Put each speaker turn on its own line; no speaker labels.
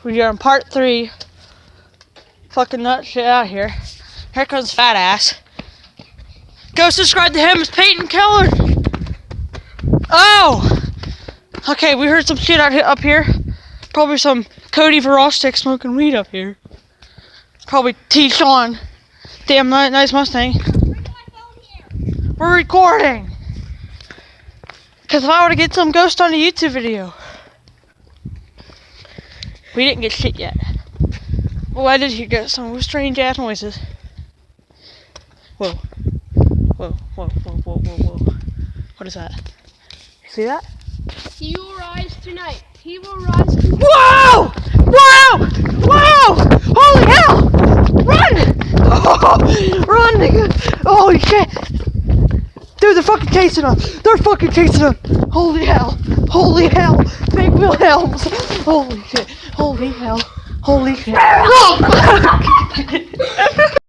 We are on part 3. Fucking nut shit out here. Here comes fat ass. Go subscribe to him. It's Peyton Keller. Oh! Okay, we heard some shit up here. Probably some Cody Verostic smoking weed up here. Probably T. Sean. Damn nice Mustang. We're recording. Because if I were to get some ghost on a YouTube video. We didn't get shit yet. Well, I did hear some strange ass noises. Whoa. Whoa, whoa, whoa, whoa, whoa, whoa. What is that? See that?
He will rise tonight. He will rise tonight.
Whoa! Whoa! Whoa! Holy hell! Run! Oh, run, nigga! Holy shit! Dude, they're fucking chasing us! They're fucking chasing us! Holy hell! Holy hell! Big Wilhelms! Holy shit! Holy hell! Holy shit! Oh, fuck!